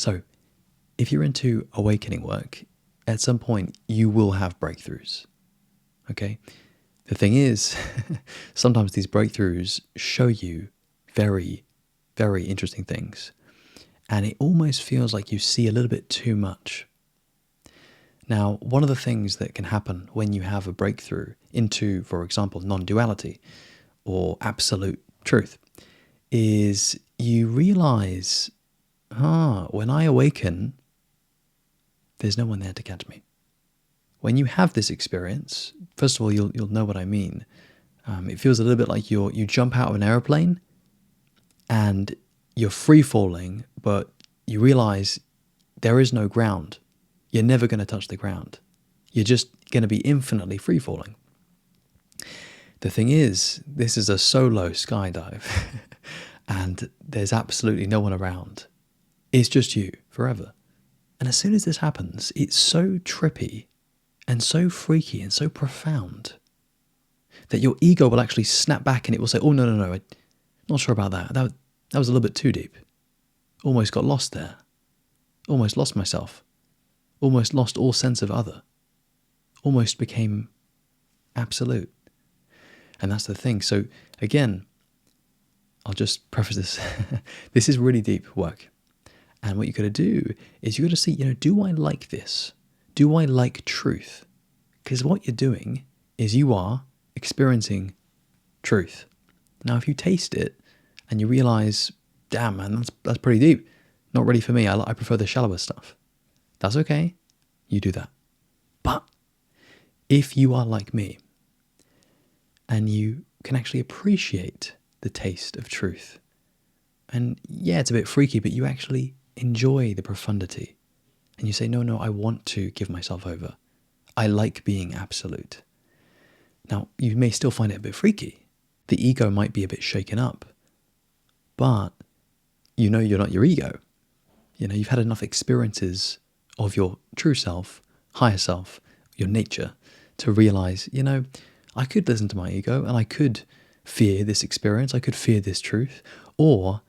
So if you're into awakening work, at some point you will have breakthroughs. Okay? The thing is, sometimes these breakthroughs show you very, very interesting things. And it almost feels like you see a little bit too much. Now, one of the things that can happen when you have a breakthrough into, for example, non-duality or absolute truth is you realize, when I awaken, there's no one there to catch me. When you have this experience, first of all, you'll know what I mean. It feels a little bit like you jump out of an airplane and you're free falling, but you realize there is no ground. You're never going to touch the ground. You're just going to be infinitely free falling. The thing is, this is a solo skydive and there's absolutely no one around. It's just you forever. And as soon as this happens, it's so trippy and so freaky and so profound that your ego will actually snap back and it will say, oh, no, I'm not sure about that. That was a little bit too deep. Almost got lost there. Almost lost myself. Almost lost all sense of other. Almost became absolute. And that's the thing. So again, I'll just preface this. This is really deep work. And what you got to do is you got to see, do I like this? Do I like truth? Because what you're doing is you are experiencing truth. Now, if you taste it and you realize, damn, man, that's pretty deep. Not really for me. I prefer the shallower stuff. That's okay. You do that. But if you are like me and you can actually appreciate the taste of truth, and yeah, it's a bit freaky, but you actually enjoy the profundity, and you say, no, I want to give myself over. I like being absolute. Now, you may still find it a bit freaky. The ego might be a bit shaken up, but you're not your ego. You've had enough experiences of your true self, higher self, your nature, to realize, I could listen to my ego and I could fear this experience, I could fear this truth, or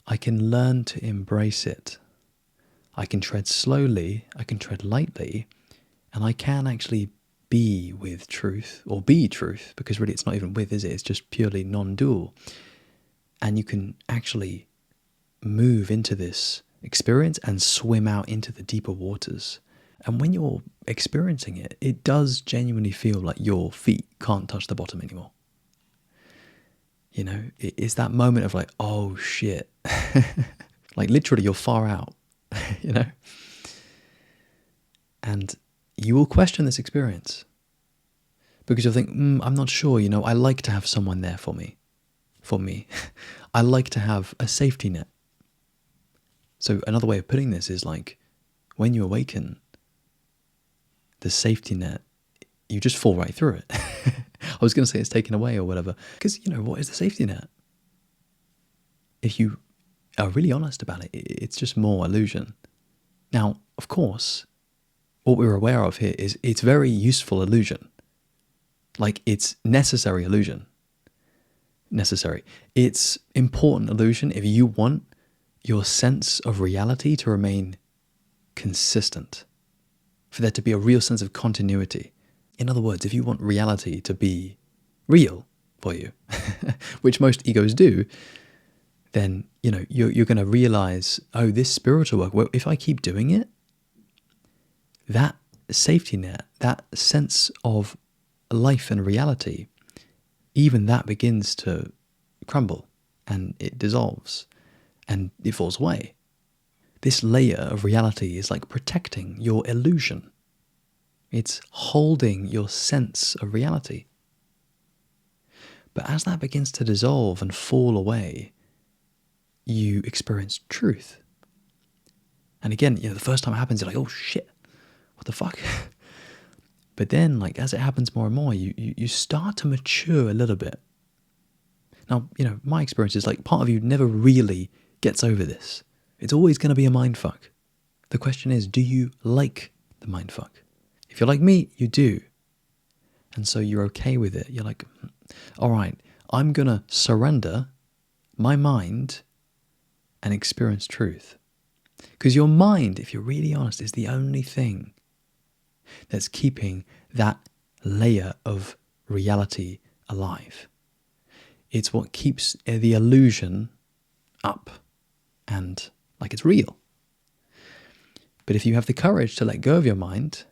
I can learn to embrace it. I can tread slowly, I can tread lightly, and I can actually be with truth, or be truth, because really it's not even with, is it? It's just purely non-dual. And you can actually move into this experience and swim out into the deeper waters. And when you're experiencing it, it does genuinely feel like your feet can't touch the bottom anymore. It's that moment of like, oh shit. Like literally you're far out, And you will question this experience because you'll think, I'm not sure, I like to have someone there for me. I like to have a safety net. So another way of putting this is like, when you awaken, the safety net, you just fall right through it. I was going to say it's taken away or whatever, because what is the safety net? If you are really honest about it, it's just more illusion. Now, of course, what we're aware of here is it's very useful illusion. Like, it's necessary illusion. Necessary. It's important illusion if you want your sense of reality to remain consistent, for there to be a real sense of continuity. In other words, if you want reality to be real for you, which most egos do, then you're going to realize, this spiritual work, well, if I keep doing it, that safety net, that sense of life and reality, even that begins to crumble and it dissolves and it falls away. This layer of reality is like protecting your illusion. It's holding your sense of reality. But as that begins to dissolve and fall away, you experience truth. And again, the first time it happens, you're like, oh shit, what the fuck? But then, like, as it happens more and more, you start to mature a little bit. Now, my experience is like part of you never really gets over this. It's always going to be a mindfuck. The question is, do you like the mindfuck? If you're like me, you do. And so you're okay with it. You're like, all right, I'm going to surrender my mind and experience truth. Because your mind, if you're really honest, is the only thing that's keeping that layer of reality alive. It's what keeps the illusion up and like it's real. But if you have the courage to let go of your mind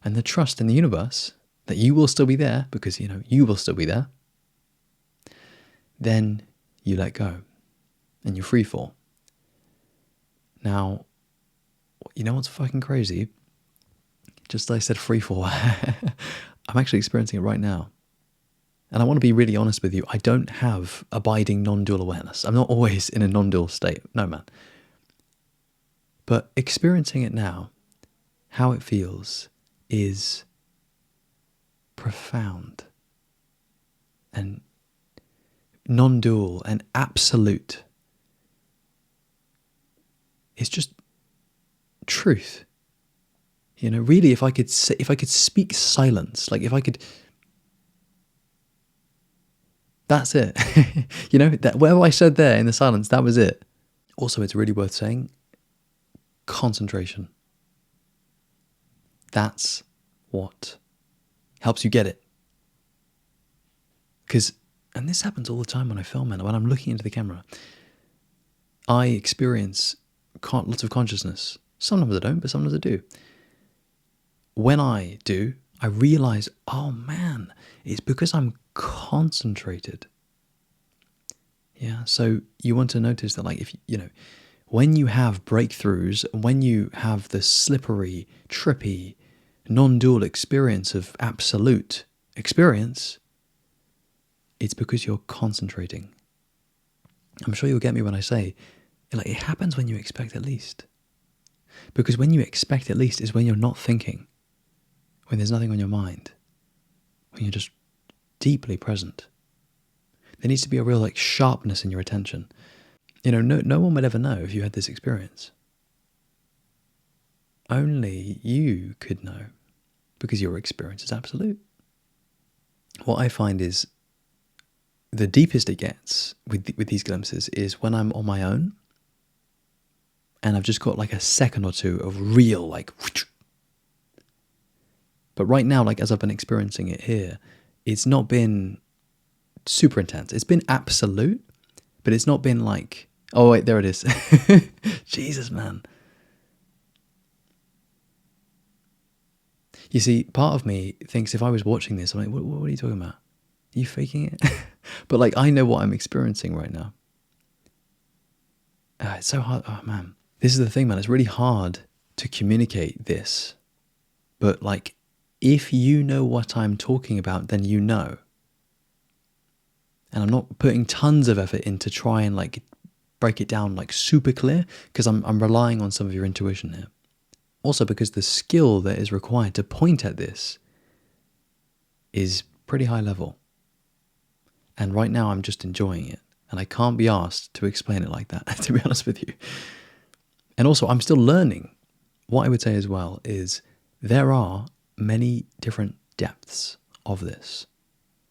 and the trust in the universe that you will still be there, because you will still be there, then you let go and you free fall. Now, you know what's fucking crazy? Just as I said free fall, I'm actually experiencing it right now. And I want to be really honest with you. I don't have abiding non-dual awareness. I'm not always in a non-dual state. No, man. But experiencing it now, how it feels, is profound and non-dual and absolute. It's just truth. Really, if I could speak silence, like if I could, that's it. That whatever I said there in the silence, that was it. Also, it's really worth saying, concentration. That's what helps you get it. And this happens all the time when I film, and when I'm looking into the camera, I experience lots of consciousness. Sometimes I don't, but sometimes I do. When I do, I realize, oh man, it's because I'm concentrated. Yeah, so you want to notice that, like, if when you have breakthroughs, when you have the slippery, trippy, non-dual experience of absolute experience, it's because you're concentrating. I'm sure you'll get me when I say, like, it happens when you expect it least. Because when you expect it least is when you're not thinking, when there's nothing on your mind, when you're just deeply present. There needs to be a real sharpness in your attention. No one would ever know if you had this experience. Only you could know, because your experience is absolute. What I find is the deepest it gets with these glimpses is when I'm on my own and I've just got a second or two of real But right now, as I've been experiencing it here, it's not been super intense. It's been absolute, but it's not been oh wait, there it is. Jesus, man. You see, part of me thinks if I was watching this, I'm like, what are you talking about? Are you faking it? But I know what I'm experiencing right now. It's so hard. Oh man, this is the thing, man. It's really hard to communicate this, but if you know what I'm talking about, then you know. And I'm not putting tons of effort in to try and break it down super clear, because I'm relying on some of your intuition here. Also because the skill that is required to point at this is pretty high level. And right now I'm just enjoying it. And I can't be asked to explain it like that, to be honest with you. And also I'm still learning. What I would say as well is there are many different depths of this.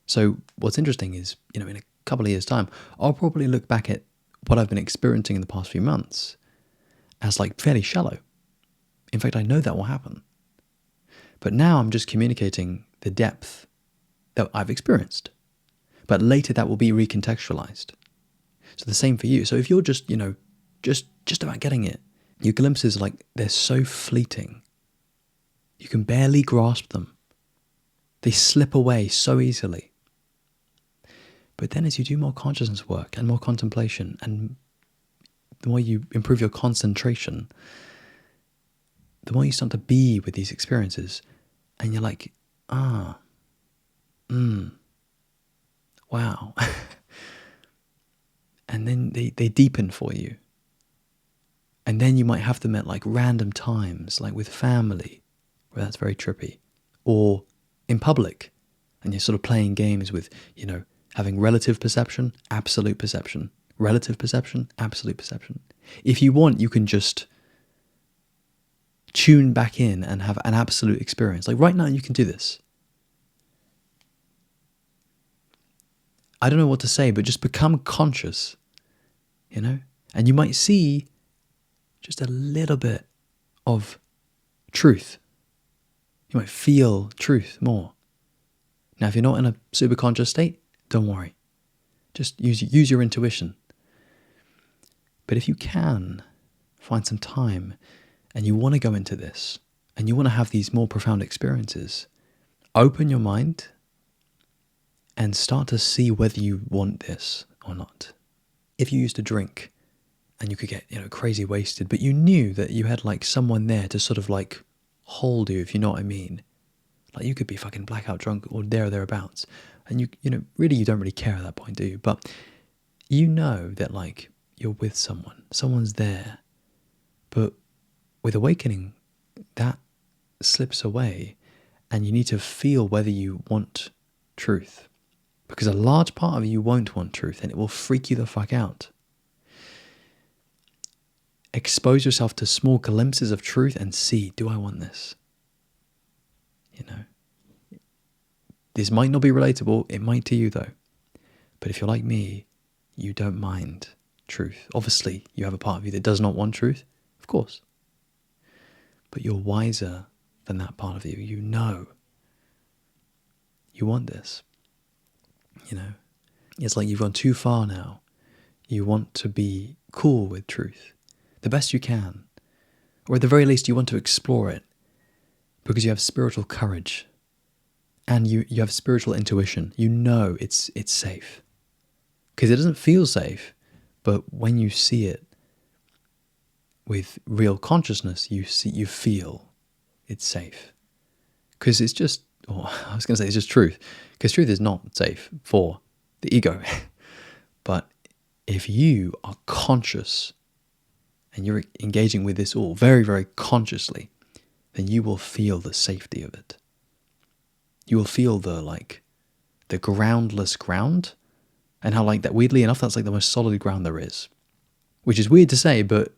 So what's interesting is, in a couple of years' time, I'll probably look back at what I've been experiencing in the past few months as fairly shallow. In fact, I know that will happen. But now I'm just communicating the depth that I've experienced. But later that will be recontextualized. So the same for you. So if you're just, just about getting it, your glimpses, they're so fleeting. You can barely grasp them. They slip away so easily. But then as you do more consciousness work and more contemplation, and the more you improve your concentration, the more you start to be with these experiences, and you're wow. And then they deepen for you. And then you might have them at random times, with family, where that's very trippy, or in public, and you're sort of playing games with, having relative perception, absolute perception, relative perception, absolute perception. If you want, you can just tune back in and have an absolute experience. Right now, you can do this. I don't know what to say, but just become conscious, and you might see just a little bit of truth. You might feel truth more. Now, if you're not in a super conscious state, don't worry. Just use your intuition. But if you can find some time and you want to go into this and you want to have these more profound experiences, open your mind and start to see whether you want this or not. If you used to drink and you could get, crazy wasted, but you knew that you had like someone there to sort of like hold you, if you know what I mean. Like you could be fucking blackout drunk or there or thereabouts. And you really, you don't really care at that point, do you? But you know that like you're with someone's there. But with awakening, that slips away and you need to feel whether you want truth. Because a large part of you won't want truth and it will freak you the fuck out. Expose yourself to small glimpses of truth and see, do I want this? This might not be relatable, it might to you though. But if you're like me, you don't mind truth. Obviously, you have a part of you that does not want truth, of course. But you're wiser than that part of you. You know you want this. It's like you've gone too far now. You want to be cool with truth, the best you can. Or at the very least, you want to explore it because you have spiritual courage and you have spiritual intuition. You know it's safe because it doesn't feel safe, but when you see it with real consciousness, you feel it's safe because it's just, I was going to say it's just truth, because truth is not safe for the ego. But if you are conscious and you're engaging with this all very, very consciously, then you will feel the safety of it. You will feel the groundless ground, and how that weirdly enough, that's like the most solid ground there is. Which is weird to say, but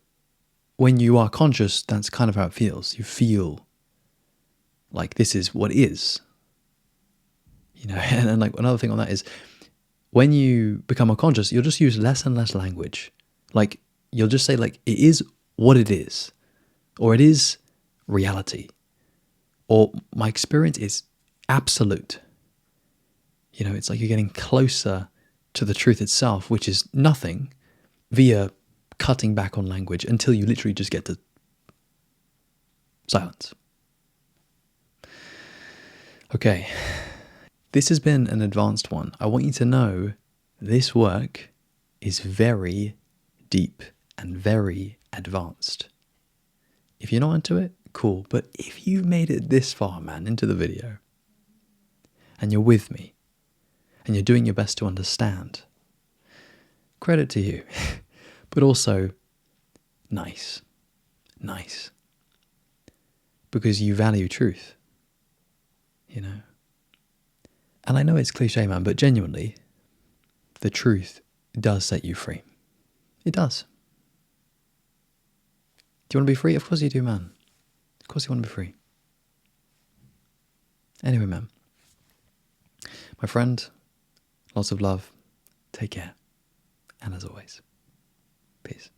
when you are conscious, that's kind of how it feels. You feel like this is what is. And like another thing on that is when you become more conscious, you'll just use less and less language. Like you'll just say it is what it is, or it is reality, or my experience is absolute. It's like you're getting closer to the truth itself, which is nothing, via cutting back on language until you literally just get to silence. Okay, this has been an advanced one. I want you to know this work is very deep and very advanced. If you're not into it, cool. But if you've made it this far, man, into the video, and you're with me, and you're doing your best to understand, credit to you. But also, nice. Because you value truth, And I know it's cliche, man, but genuinely, the truth does set you free. It does. Do you want to be free? Of course you do, man. Of course you want to be free. Anyway, man. My friend, lots of love. Take care. And as always, peace.